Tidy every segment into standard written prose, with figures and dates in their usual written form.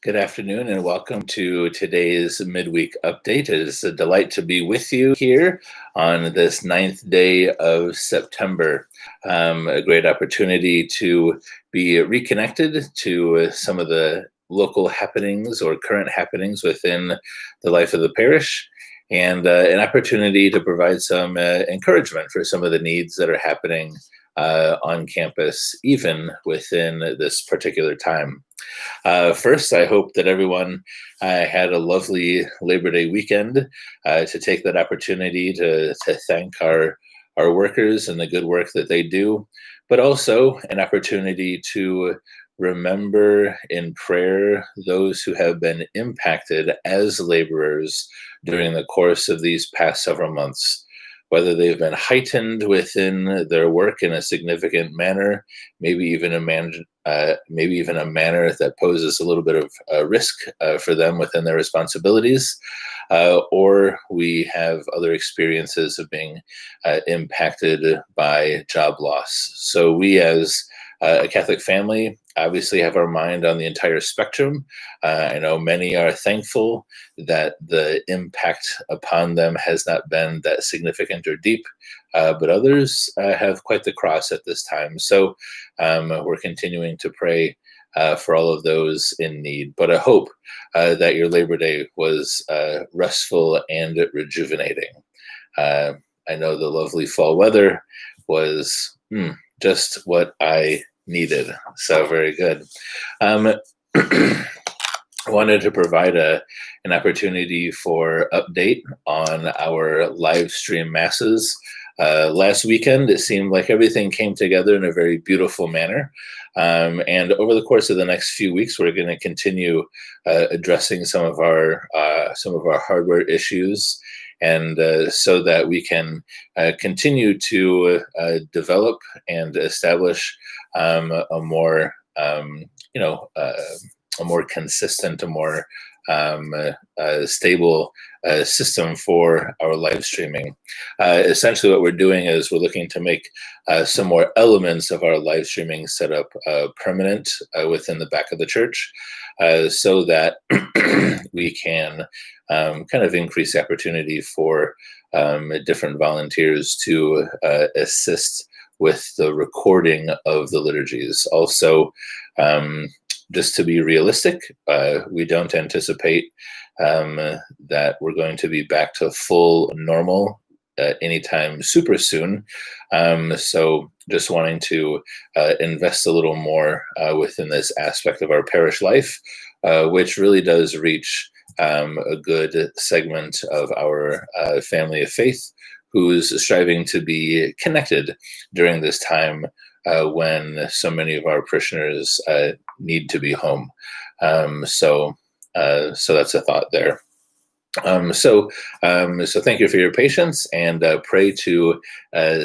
Good afternoon and welcome to today's midweek update. It is a delight to be with you here on this 9th day of September. A great opportunity to be reconnected to some of the local happenings or current happenings within the life of the parish, and an opportunity to provide some encouragement for some of the needs that are happening on campus, even within this particular time. First, I hope that everyone had a lovely Labor Day weekend, to take that opportunity to thank our workers and the good work that they do, but also an opportunity to remember in prayer those who have been impacted as laborers during the course of these past several months. Whether they've been heightened within their work in a significant manner, maybe even a manner that poses a little bit of risk for them within their responsibilities, or we have other experiences of being impacted by job loss. So we, as a Catholic family, obviously have our mind on the entire spectrum. I know many are thankful that the impact upon them has not been that significant or deep, but others have quite the cross at this time. So we're continuing to pray for all of those in need. But I hope that your Labor Day was restful and rejuvenating. I know the lovely fall weather was just what I needed. So very good. Wanted to provide an opportunity for update on our live stream masses. Last weekend, it seemed like everything came together in a very beautiful manner. And over the course of the next few weeks, we're going to continue addressing some of our hardware issues, and so that we can continue to develop and establish a more consistent, a more stable system for our live streaming. Essentially, what we're doing is we're looking to make some more elements of our live streaming setup permanent within the back of the church, so that we can kind of increase the opportunity for different volunteers to assist with the recording of the liturgies. Also, just to be realistic, we don't anticipate that we're going to be back to full normal anytime super soon. So just wanting to invest a little more within this aspect of our parish life, which really does reach a good segment of our family of faith who's striving to be connected during this time when so many of our parishioners need to be home. So that's a thought there. So thank you for your patience, and pray to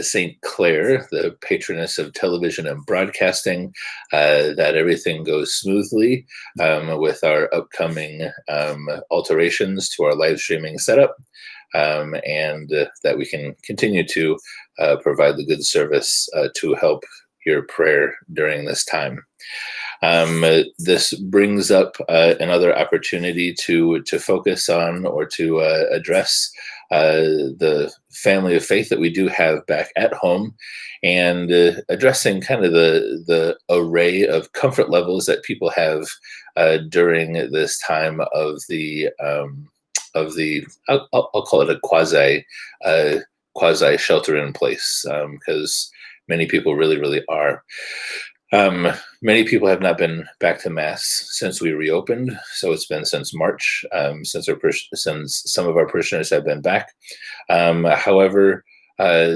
Saint Clare, the patroness of television and broadcasting, that everything goes smoothly with our upcoming alterations to our live streaming setup, and that we can continue to provide the good service to help your prayer during this time. This brings up another opportunity to focus on or to address the family of faith that we do have back at home, and addressing kind of the array of comfort levels that people have during this time of the I'll call it a quasi shelter in place, because many people really are. Many people have not been back to Mass since we reopened, so it's been since March, since some of our parishioners have been back. However,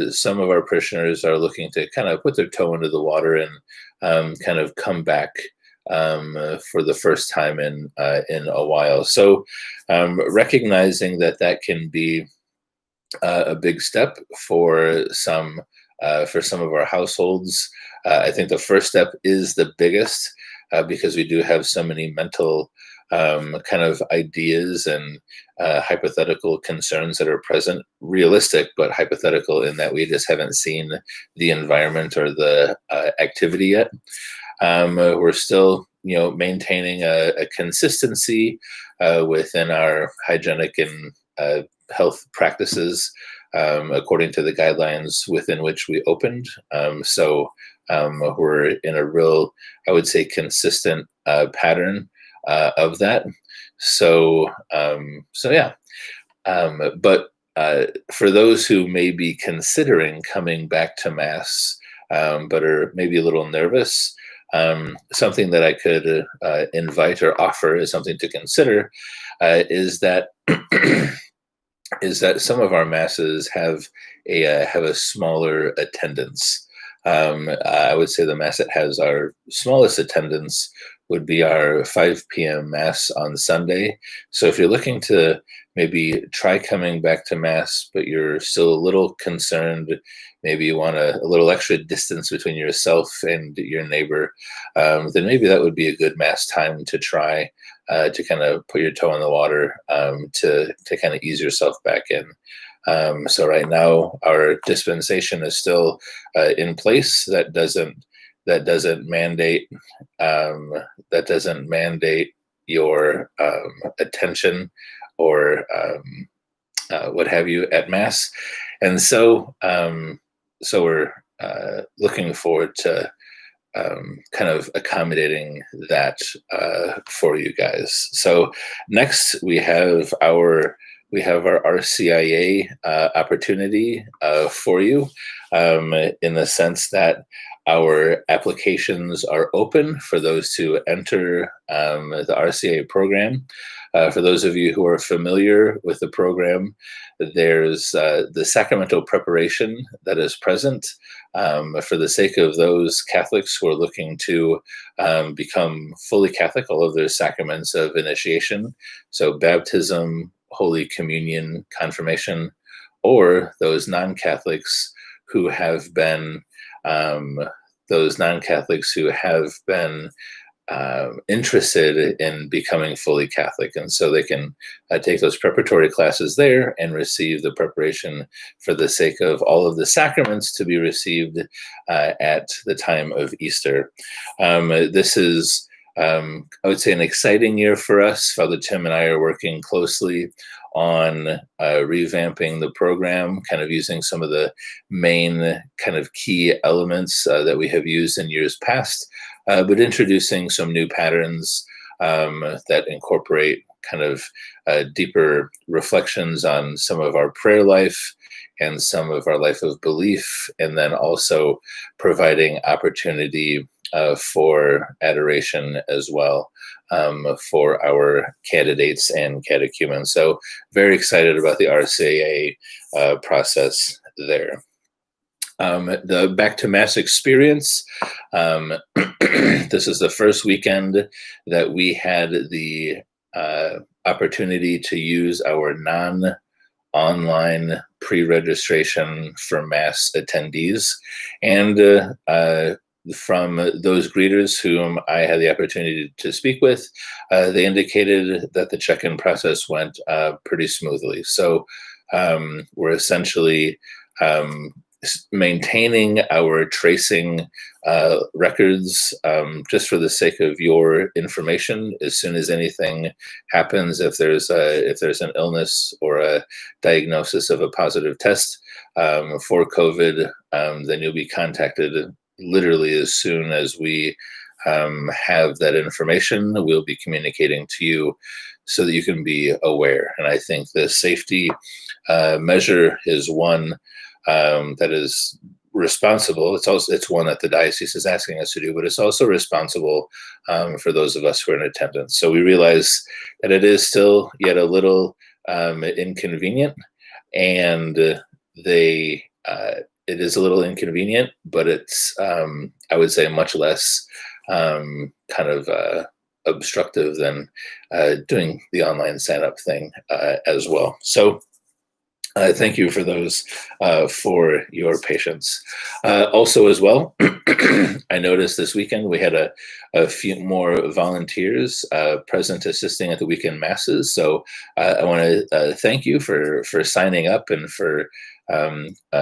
some of our parishioners are looking to kind of put their toe into the water and kind of come back for the first time in a while. So recognizing that can be a big step for some of our households. I think the first step is the biggest, because we do have so many mental kind of ideas and hypothetical concerns that are present, realistic but hypothetical, in that we just haven't seen the environment or the activity yet. We're still maintaining a consistency within our hygienic and health practices according to the guidelines within which we opened. So we're in a real, I would say, consistent pattern of that. So yeah. But for those who may be considering coming back to Mass, but are maybe a little nervous, something that I could invite or offer as something to consider is that some of our masses have a smaller attendance. I would say the mass that has our smallest attendance would be our 5 p.m. Mass on Sunday. So if you're looking to maybe try coming back to Mass, but you're still a little concerned, maybe you want a little extra distance between yourself and your neighbor, then maybe that would be a good Mass time to try to kind of put your toe in the water to kind of ease yourself back in. So right now our dispensation is still in place. That doesn't mandate your attention or what have you at Mass, and so we're looking forward to kind of accommodating that for you guys. So next we have our RCIA opportunity for you, in the sense that our applications are open for those to enter the RCIA program. For those of you who are familiar with the program, there's the sacramental preparation that is present for the sake of those Catholics who are looking to become fully Catholic, all of their sacraments of initiation, so baptism, Holy Communion, confirmation, or those non-Catholics who have been interested in becoming fully Catholic. And so they can take those preparatory classes there and receive the preparation for the sake of all of the sacraments to be received at the time of Easter. This is, I would say, an exciting year for us. Father Tim and I are working closely on revamping the program, kind of using some of the main kind of key elements that we have used in years past, but introducing some new patterns that incorporate kind of deeper reflections on some of our prayer life and some of our life of belief, and then also providing opportunity for adoration as well for our candidates and catechumens. So very excited about the RCIA process there. The Back to Mass experience. This is the first weekend that we had the opportunity to use our non-online pre-registration for Mass attendees. And from those greeters whom I had the opportunity to speak with, they indicated that the check-in process went pretty smoothly. So we're essentially maintaining our tracing records just for the sake of your information. As soon as anything happens, if there's an illness or a diagnosis of a positive test for COVID, then you'll be contacted literally as soon as we have that information. We'll be communicating to you so that you can be aware. And I think the safety measure is one that is responsible. It's one that the diocese is asking us to do, but it's also responsible for those of us who are in attendance. So we realize that it is still yet a little inconvenient, and it is a little inconvenient, but it's I would say much less kind of obstructive than doing the online sign-up thing as well. So thank you for those, for your patience. Also as well, I noticed this weekend we had a few more volunteers present assisting at the weekend masses. So I want to thank you for signing up and for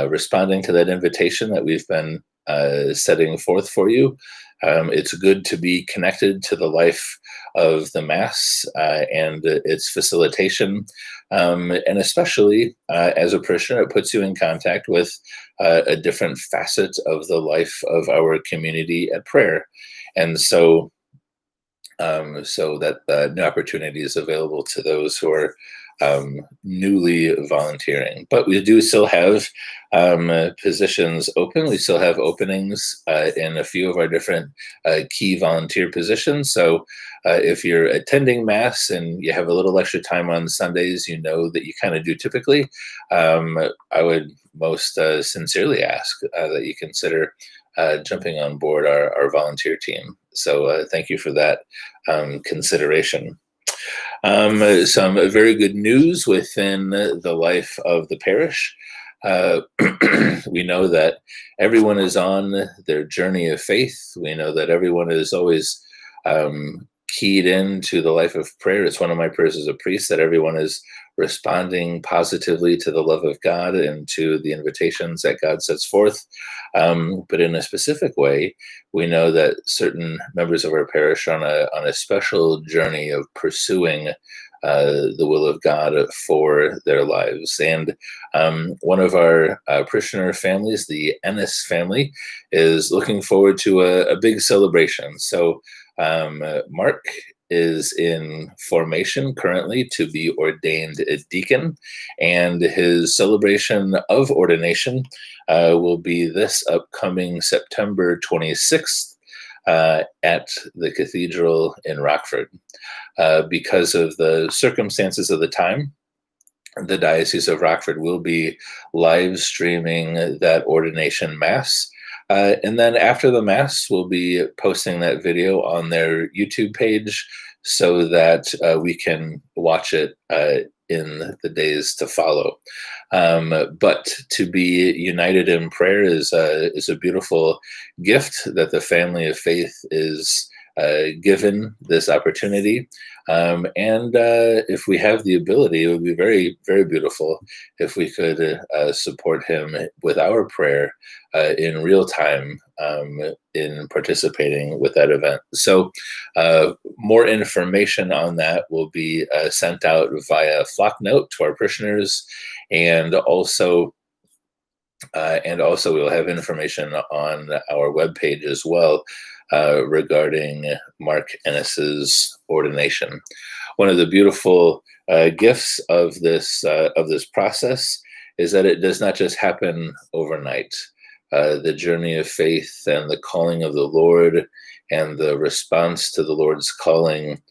responding to that invitation that we've been setting forth for you. It's good to be connected to the life of the Mass and its facilitation. And especially as a parishioner, it puts you in contact with a different facet of the life of our community at prayer. And so, so that new opportunity is available to those who are newly volunteering. But we do still have positions open. We still have openings in a few of our different key volunteer positions. So if you're attending Mass and you have a little extra time on Sundays, you know that you kind of do typically, I would most sincerely ask that you consider jumping on board our volunteer team. So thank you for that consideration. Some very good news within the life of the parish. We know that everyone is on their journey of faith. We know that everyone is always keyed into the life of prayer. It's one of my prayers as a priest that everyone is responding positively to the love of God and to the invitations that God sets forth. But in a specific way, we know that certain members of our parish are on a special journey of pursuing the will of God for their lives. And one of our parishioner families, the Ennis family, is looking forward to a big celebration. So Mark is in formation currently to be ordained a deacon, and his celebration of ordination will be this upcoming September 26th at the cathedral in Rockford. Because of the circumstances of the time, the Diocese of Rockford will be live streaming that ordination Mass. And then after the Mass, we'll be posting that video on their YouTube page so that we can watch it in the days to follow. But to be united in prayer is a beautiful gift that the family of faith is given this opportunity. And if we have the ability, it would be very, very beautiful if we could support him with our prayer in real time in participating with that event. So more information on that will be sent out via flock note to our parishioners, and also we'll have information on our webpage as well regarding Mark Ennis's ordination. One of the beautiful gifts of this process is that it does not just happen overnight. The journey of faith and the calling of the Lord and the response to the Lord's calling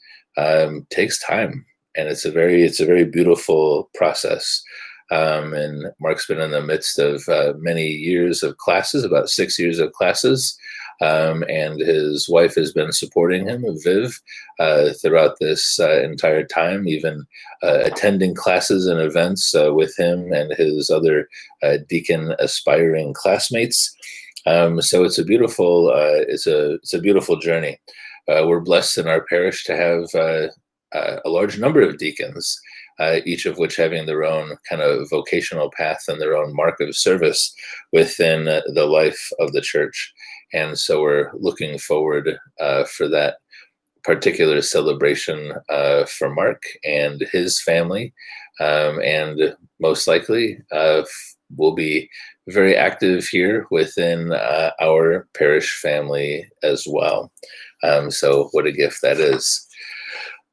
takes time, and it's a very beautiful process. And Mark's been in the midst of many years of classes, about 6 years of classes. And his wife has been supporting him, Viv, throughout this entire time, even attending classes and events with him and his other deacon aspiring classmates. So it's a beautiful journey. We're blessed in our parish to have a large number of deacons, each of which having their own kind of vocational path and their own mark of service within the life of the church. And so we're looking forward for that particular celebration for Mark and his family. And most likely will be very active here within our parish family as well. So what a gift that is.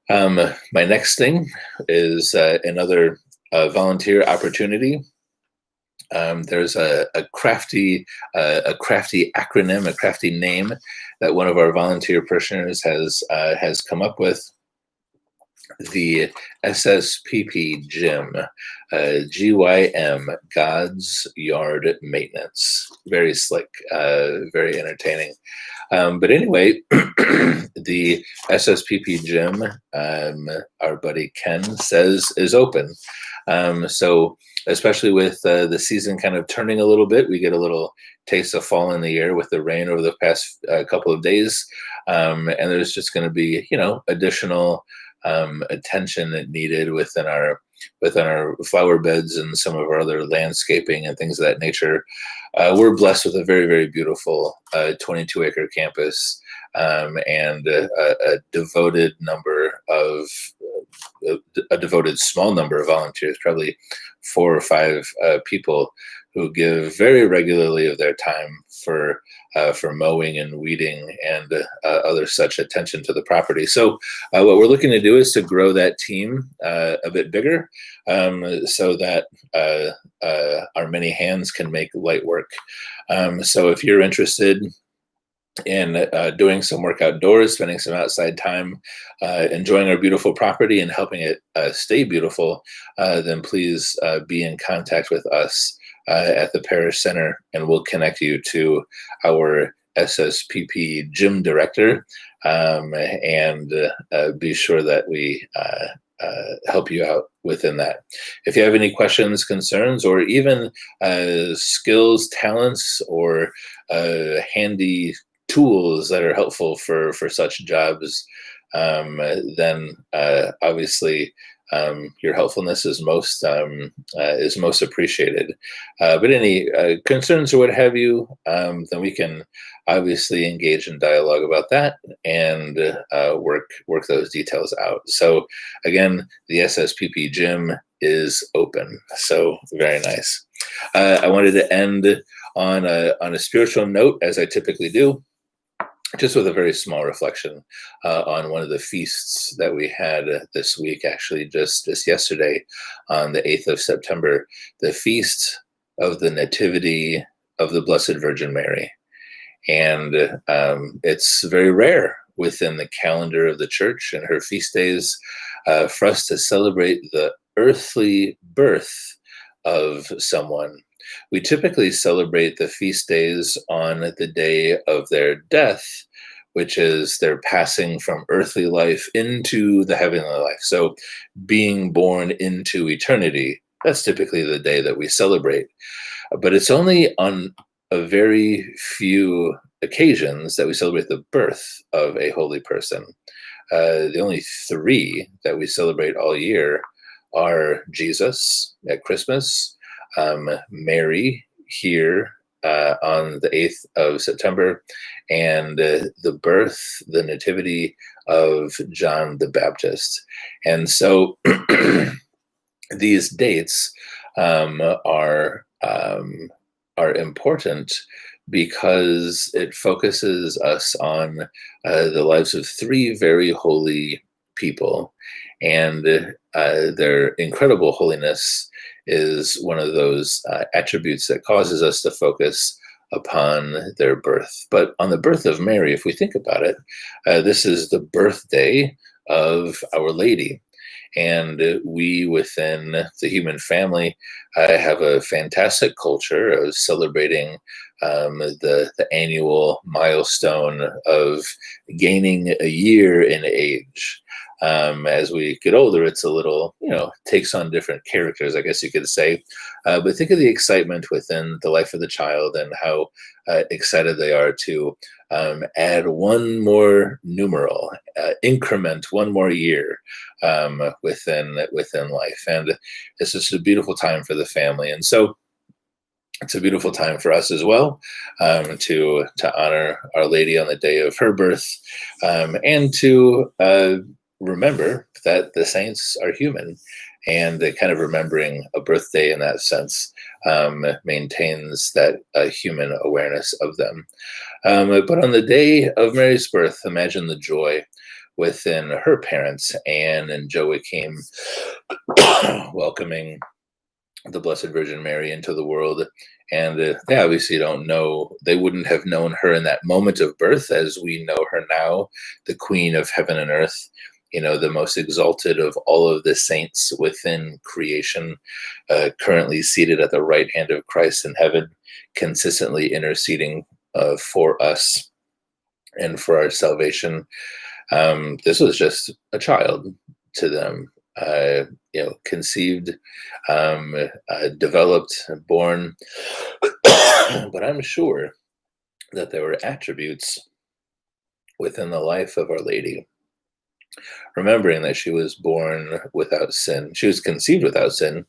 My next thing is another volunteer opportunity. There's a crafty acronym, a crafty name that one of our volunteer parishioners has come up with. The SSPP G.Y.M, G.Y.M, God's Yard Maintenance. Very slick, very entertaining. But anyway, the SSPP gym, our buddy Ken says, is open. So especially with the season kind of turning a little bit, we get a little taste of fall in the air with the rain over the past couple of days. And there's just going to be, additional attention needed within our within our flower beds and some of our other landscaping and things of that nature. We're blessed with a very, very beautiful 22-acre campus, and a devoted number of a devoted small number of volunteers, probably 4 or 5 people who give very regularly of their time for mowing and weeding and other such attention to the property. So what we're looking to do is to grow that team a bit bigger, so that our many hands can make light work. So if you're interested in doing some work outdoors, spending some outside time, enjoying our beautiful property and helping it stay beautiful, then please be in contact with us at the Parish Center, and we'll connect you to our SSPP gym director, and be sure that we help you out within that. If you have any questions, concerns, or even skills, talents, or handy tools that are helpful for such jobs, then obviously your helpfulness is most appreciated. But any concerns or what have you, then we can obviously engage in dialogue about that and work those details out. So again, the SSPP gym is open. So very nice. I wanted to end on a spiritual note, as I typically do, just with a very small reflection on one of the feasts that we had this week, actually just yesterday on the 8th of September, the feast of the Nativity of the Blessed Virgin Mary. And it's very rare within the calendar of the church and her feast days for us to celebrate the earthly birth of someone. We typically celebrate the feast days on the day of their death, which is their passing from earthly life into the heavenly life. So being born into eternity, that's typically the day that we celebrate. But it's only on a very few occasions that we celebrate the birth of a holy person. The only 3 that we celebrate all year are Jesus at Christmas, Mary here on the 8th of September, and the birth, the nativity of John the Baptist. And so these dates are important because it focuses us on the lives of 3 very holy people, and their incredible holiness is one of those attributes that causes us to focus upon their birth. But on the birth of Mary, if we think about it, this is the birthday of Our Lady. And we within the human family have a fantastic culture of celebrating the annual milestone of gaining a year in age. As we get older, it's a little, takes on different characters, I guess you could say. But think of the excitement within the life of the child and how excited they are to add one more numeral, increment one more year within life. And it's just a beautiful time for the family. And so it's a beautiful time for us as well, to honor Our Lady on the day of her birth, and to remember that the saints are human, and kind of remembering a birthday in that sense maintains that human awareness of them. But on the day of Mary's birth, imagine the joy within her parents, Anne and Joachim, welcoming the Blessed Virgin Mary into the world. And they obviously don't know, they wouldn't have known her in that moment of birth as we know her now, the Queen of heaven and earth, the most exalted of all of the saints within creation, currently seated at the right hand of Christ in heaven, consistently interceding for us and for our salvation. This was just a child to them, conceived, developed, born. But I'm sure that there were attributes within the life of Our Lady remembering that she was born without sin. She was conceived without sin,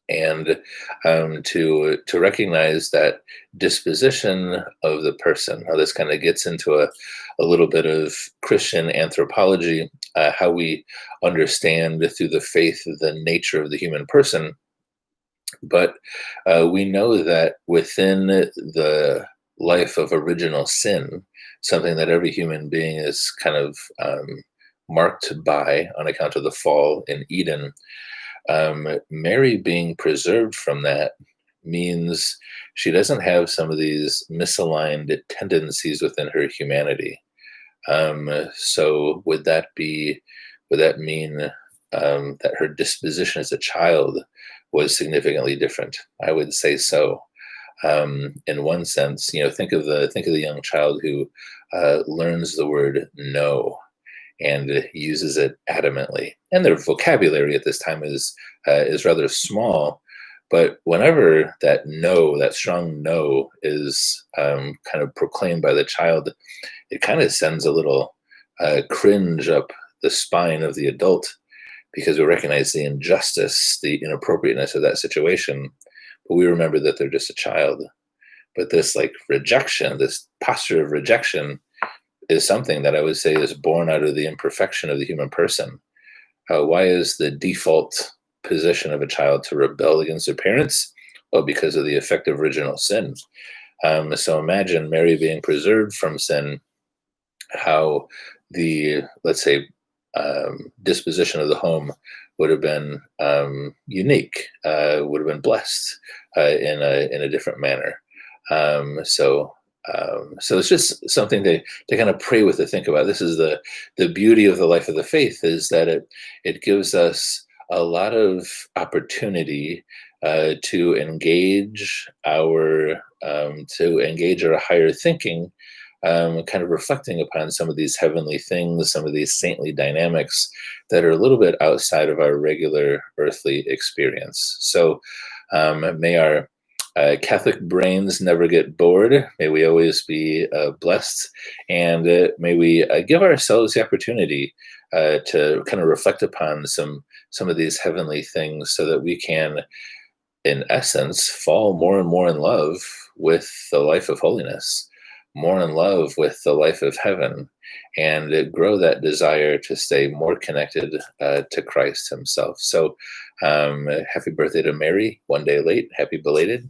and to recognize that disposition of the person. How this kind of gets into a little bit of Christian anthropology, how we understand through the faith the nature of the human person. But we know that within the life of original sin, something that every human being is kind of marked by on account of the fall in Eden, Mary being preserved from that means she doesn't have some of these misaligned tendencies within her humanity. So would that mean that her disposition as a child was significantly different? I would say so. In one sense, think of the young child who learns the word no and uses it adamantly. And their vocabulary at this time is rather small, but whenever that no, that strong no, is kind of proclaimed by the child, it kind of sends a little cringe up the spine of the adult, because we recognize the injustice, the inappropriateness of that situation, but we remember that they're just a child. But this like rejection, this posture of rejection, is something that I would say is born out of the imperfection of the human person. Why is the default position of a child to rebel against their parents? Well, because of the effect of original sin. So imagine Mary being preserved from sin, how the, let's say, disposition of the home would have been unique, would have been blessed in a different manner. So it's just something to kind of pray with, to think about. This is the beauty of the life of the faith, is that it gives us a lot of opportunity to engage our higher thinking, kind of reflecting upon some of these heavenly things, some of these saintly dynamics that are a little bit outside of our regular earthly experience. So may our Catholic brains never get bored. May we always be blessed, and may we give ourselves the opportunity to kind of reflect upon some of these heavenly things, so that we can, in essence, fall more and more in love with the life of holiness, more in love with the life of heaven, and grow that desire to stay more connected to Christ himself. So happy birthday to Mary, one day late, happy belated.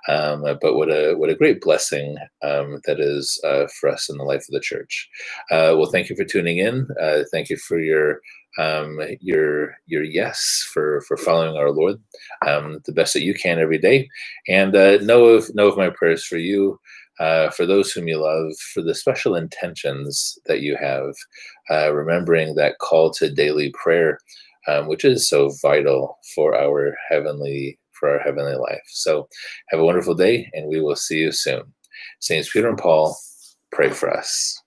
But what a great blessing that is for us in the life of the church. Well, thank you for tuning in. Thank you for your yes, for following our Lord the best that you can every day, and know of my prayers for you, for those whom you love, for the special intentions that you have, remembering that call to daily prayer, which is so vital for our heavenly life. So have a wonderful day, and we will see you soon. Saints Peter and Paul, pray for us.